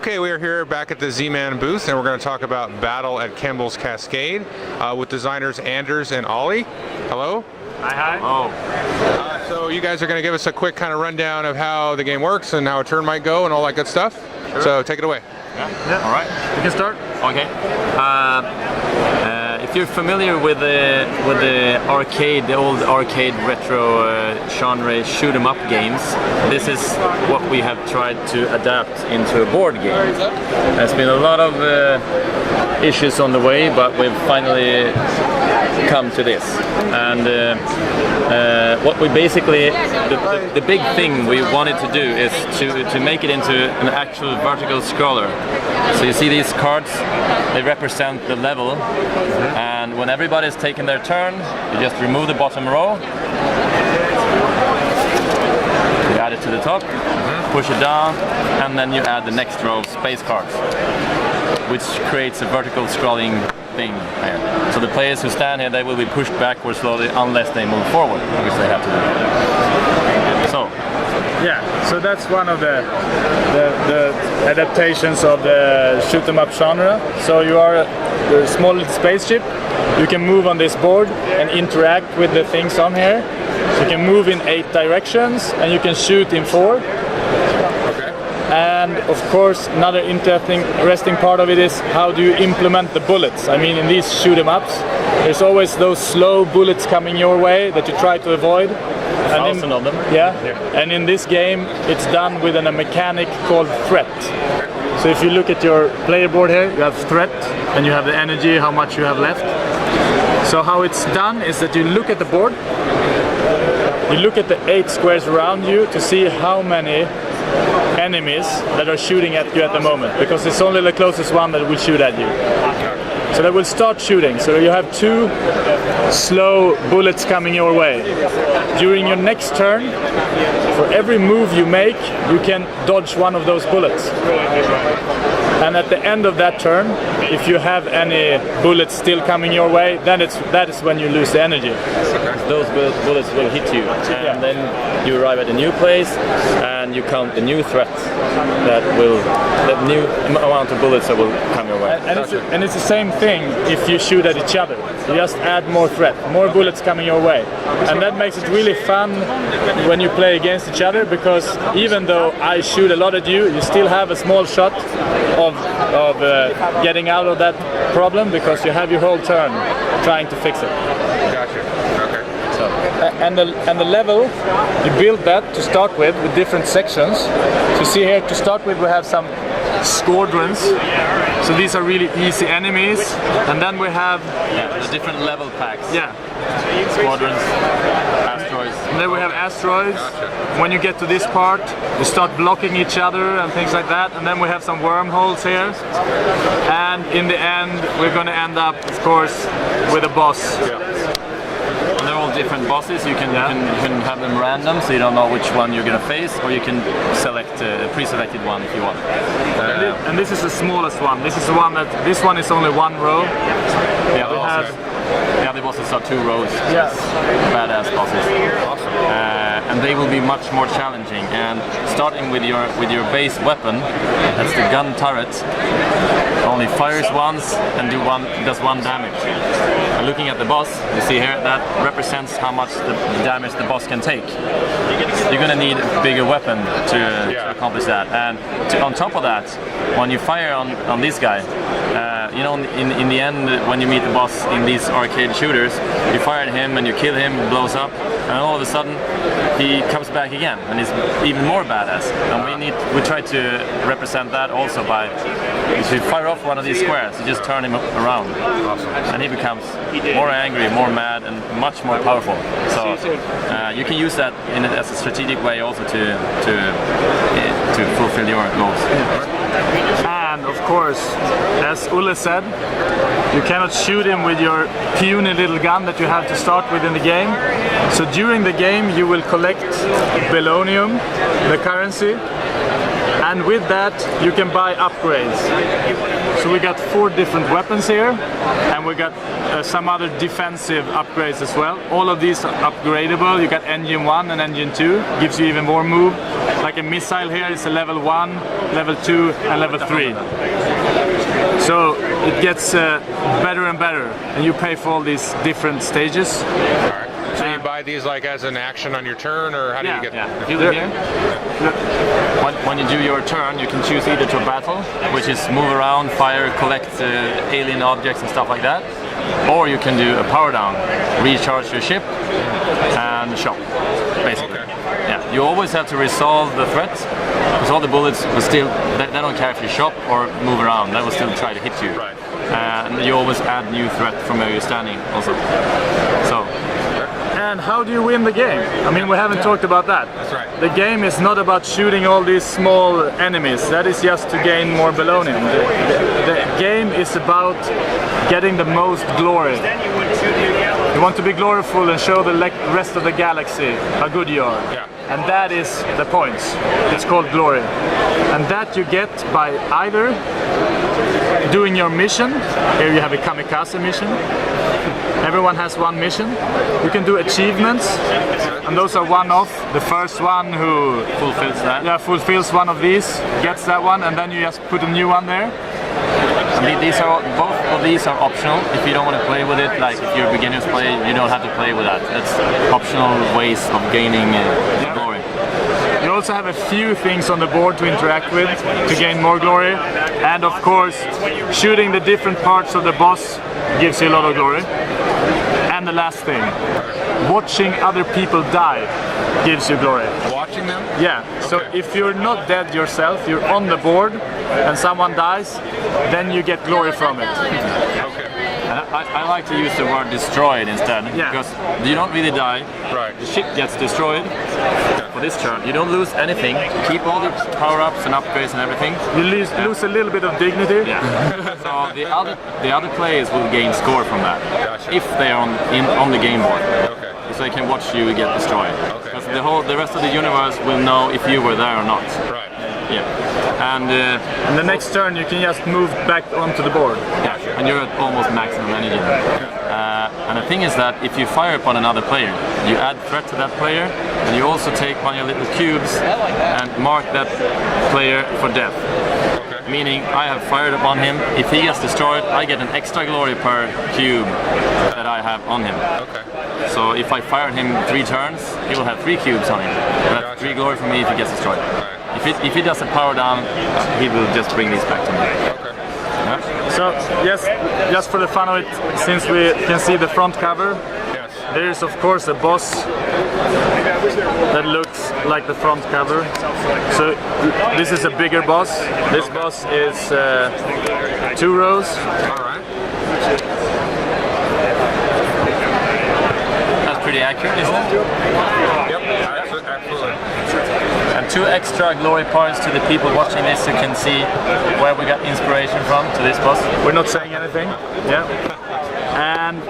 Okay, we are here back at the Z-Man booth, and we're going to talk about Battle at Kemble's Cascade with designers Anders and Ollie. Hello. Hi. Oh. So you guys are going to give us a quick kind of rundown of how the game works and how a turn might go and all that good stuff. Sure. So take it away. Yeah. All right. You can start. Okay. If you're familiar with the arcade, the old arcade retro genre shoot 'em up games, this is what we have tried to adapt into a board game. There's been a lot of issues on the way, but we've finally come to this. And what we basically, the big thing we wanted to do is to make it into an actual vertical scroller. So you see these cards, they represent the level, and when everybody's taken their turn, you just remove the bottom row, you add it to the top, push it down, and then you add the next row of space cards, which creates a vertical scrolling thing here. So the players who stand here, they will be pushed backwards slowly unless they move forward, which they have to do. So. Yeah, so that's one of the adaptations of the shoot 'em up genre. So you are a small little spaceship. You can move on this board and interact with the things on here. So you can move in 8 directions and you can shoot in 4. Okay. And of course, another interesting part of it is how do you implement the bullets? I mean, in these shoot 'em ups, there's always those slow bullets coming your way that you try to avoid. Thousand of them. Yeah, and in this game it's done with a mechanic called threat. So if you look at your player board here, you have threat and you have the energy, how much you have left. So how it's done is that you look at the board, you look at the 8 squares around you to see how many enemies that are shooting at you at the moment, because it's only the closest one that will shoot at you. So they will start shooting. So you have 2 slow bullets coming your way. During your next turn, for every move you make, you can dodge one of those bullets. And at the end of that turn, if you have any bullets still coming your way, then that is when you lose the energy. Those bullets will hit you, and then you arrive at a new place, and you count the new threat the new amount of bullets that will come your way. And it's the same thing if you shoot at each other. You just add more threat, more bullets coming your way. And that makes it really fun when you play against each other, because even though I shoot a lot at you, you still have a small shot of getting out of that problem, because you have your whole turn trying to fix it. Gotcha. Okay. So, and the level, you build that to start with different sections. So see here, to start with, we have some squadrons. So these are really easy enemies, and then we have the different level packs. Yeah, Squadrons, asteroids. and then we have asteroids. Gotcha. When you get to this part, you start blocking each other and things like that, and then we have some wormholes here. And in the end, we're going to end up, of course, with a boss. They're all different bosses. You can have them random, so you don't know which one you're going to face, or you can select a pre-selected one if you want. And this is the smallest one. This is the one that, this one is only 1 row. The bosses are 2 rows. Yeah. Badass bosses. Awesome. And they will be much more challenging. And starting with your base weapon, that's the gun turret. Only fires once and does 1 damage. And looking at the boss, you see here, that represents how much the damage the boss can take. You're gonna need a bigger weapon to accomplish that. And on top of that, when you fire on this guy, you know, in the end, when you meet the boss in these arcade shooters, you fire at him and you kill him, he blows up, and all of a sudden he comes back again and he's even more badass. And we try to represent that also by, if you fire off one of these squares, you just turn him around, and he becomes more angry, more mad, and much more powerful. So you can use that as a strategic way also to fulfill your goals. And of course, as Ulle said, you cannot shoot him with your puny little gun that you have to start with in the game. So during the game you will collect Bellonium, the currency, and with that you can buy upgrades. So we got 4 different weapons here, and we got some other defensive upgrades as well. All of these are upgradable. You got engine 1 and engine 2, gives you even more move. Like a missile here is a level 1, level 2 and level 3. So it gets better and better, and you pay for all these different stages. Alright. So you buy these like as an action on your turn, or how do you get them? If you look here, when you do your turn, you can choose either to battle, which is move around, fire, collect alien objects and stuff like that, or you can do a power down, recharge your ship and shop, basically. Okay. Yeah, you always have to resolve the threat, because all the bullets will still, they don't care if you shop or move around, they will still try to hit you. Right. And you always add new threat from where you're standing also. So. And how do you win the game? I mean, we haven't talked about that. That's right. The game is not about shooting all these small enemies. That is just to gain more belonging. The game is about getting the most glory. You want to be gloriful and show the rest of the galaxy how good you are. Yeah. And that is the points. It's called glory. And that you get by either doing your mission. Here you have a kamikaze mission. Everyone has one mission. You can do achievements, and those are one-off. The first one who fulfills one of these gets that one, and then you just put a new one there. Both of these are optional. If you don't want to play with it, like if you're a beginner's play, you don't have to play with that. That's optional ways of gaining glory. You also have a few things on the board to interact with to gain more glory, and of course, shooting the different parts of the boss gives you a lot of glory. And the last thing, watching other people die gives you glory. Watching them? Yeah, so if you're not dead yourself, you're on the board and someone dies, then you get glory from it. Okay. And I like to use the word destroyed instead, Yeah. because you don't really die. Right. The ship gets destroyed for this turn. You don't lose anything. You keep all the power-ups and upgrades and everything. You lose a little bit of dignity. Yeah. So the other players will gain score from that, Gotcha. if they are on the game board. Okay. So they can watch you get destroyed. Okay. Because the rest of the universe will know if you were there or not. Right. Yeah. And And the next turn you can just move back onto the board. and you're at almost maximum energy. And the thing is that if you fire upon another player, you add threat to that player, and you also take one of your little cubes and mark that player for death. Okay. Meaning I have fired upon him. If he gets destroyed, I get an extra glory per cube that I have on him. Okay. So if I fired him 3 turns, he will have 3 cubes on him. That's 3 glory for me if he gets destroyed. If he does a power down, he will just bring these back to me. Okay. Yeah? So just for the fun of it, since we can see the front cover, Yes. there's of course a boss that looks like the front cover. So this is a bigger boss. This boss is 2 rows. All right. That's pretty accurate, isn't it? Yep. Absolutely. And 2 extra glory points to the people watching this who can see where we got inspiration from to this boss. We're not saying anything. Yeah. And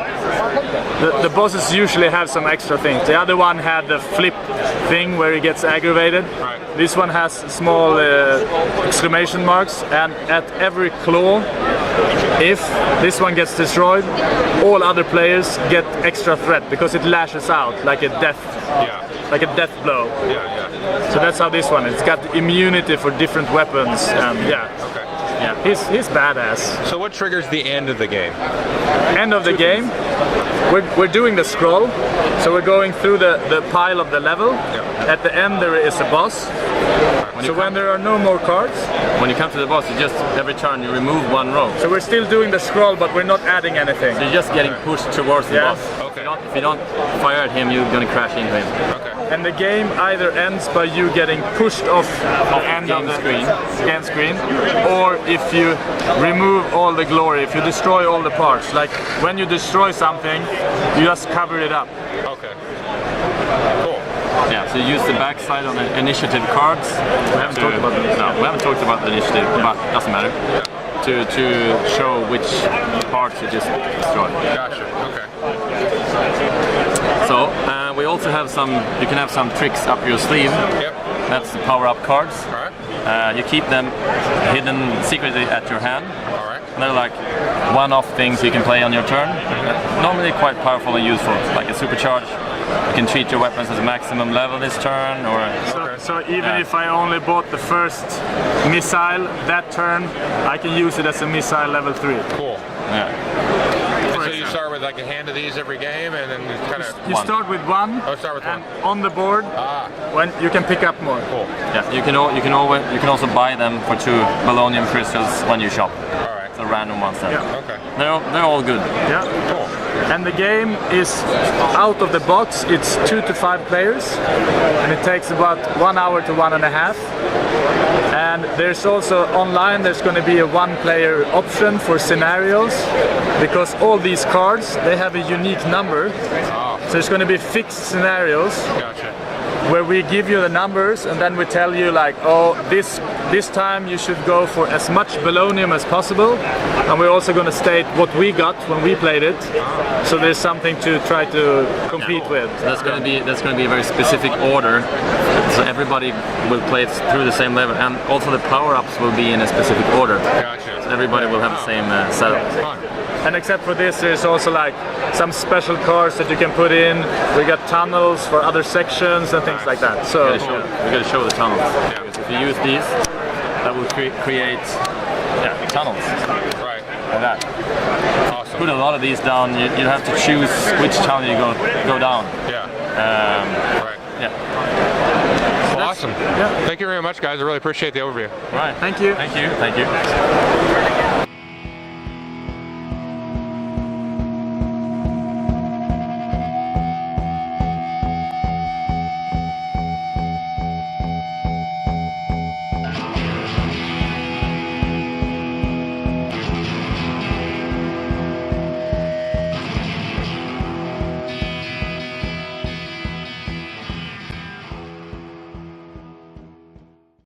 the bosses usually have some extra things. The other one had the flip thing where he gets aggravated. Right. This one has small exclamation marks, and at every claw, if this one gets destroyed, all other players get extra threat because it lashes out like a death. Yeah. Like a death blow. Yeah. So that's how this one is. It's got immunity for different weapons, and yeah. Okay. Yeah, he's badass. So what triggers the end of the game? End of the game, we're doing the scroll, so we're going through the pile of the level. Yeah. At the end there is a boss. So when there are no more cards, When you come to the boss, you just, every turn you remove 1 row. so we're still doing the scroll, but we're not adding anything. So you're just getting pushed towards the Yeah. boss. Okay. If you don't fire at him, you're gonna crash into him. Okay. And the game either ends by you getting pushed off the end of Game the screen. scan screen, or if you remove all the glory, if you destroy all the parts. Like when you destroy something, you just cover it up. Okay. Cool. Yeah, so you use the backside on the initiative cards. We haven't talked about this. No, we haven't talked about the initiative, but doesn't matter. To show which parts you just destroyed. Gotcha. Okay. So we also have you can have some tricks up your sleeve. Yep. That's the power-up cards. All right. You keep them hidden secretly at your hand. All right. They're like one-off things you can play on your turn. Normally quite powerful and useful, like a supercharge. You can treat your weapons as a maximum level this turn, or So even if I only bought the first missile that turn, I can use it as a missile level 3. Cool. yeah. So you start with like a hand of these every game, and then kind of. You start with one. Oh, start with and one. on the board, when you can pick up more. Cool. Yeah, you can also buy them for 2 Bolognian crystals when you shop. All right. The random ones there. Yeah. Okay. They're all good. Yeah. Cool. And the game is out of the box. It's 2 to 5 players, and it takes about 1 hour to 1.5. And there's also online. There's going to be a 1-player option for scenarios, because all these cards, they have a unique number. So it's going to be fixed scenarios. Gotcha. Where we give you the numbers, and then we tell you like, oh, this time you should go for as much Bolognium as possible, and we're also going to state what we got when we played it, so there's something to try to compete with. So that's going to be a very specific order, so everybody will play it through the same level, and also the power-ups will be in a specific order. Gotcha. So everybody will have the same setup. Fun. And except for this, there's also like some special cards that you can put in. We got tunnels for other sections and things like that. So We got to show the tunnels. Because if you use these, that will create tunnels Right. like that. Awesome. Put a lot of these down. You have to choose which tunnel you go down. Yeah. Right. Yeah. Well, awesome. Yeah. Thank you very much, guys. I really appreciate the overview. Right. Thank you. Thank you. Thank you.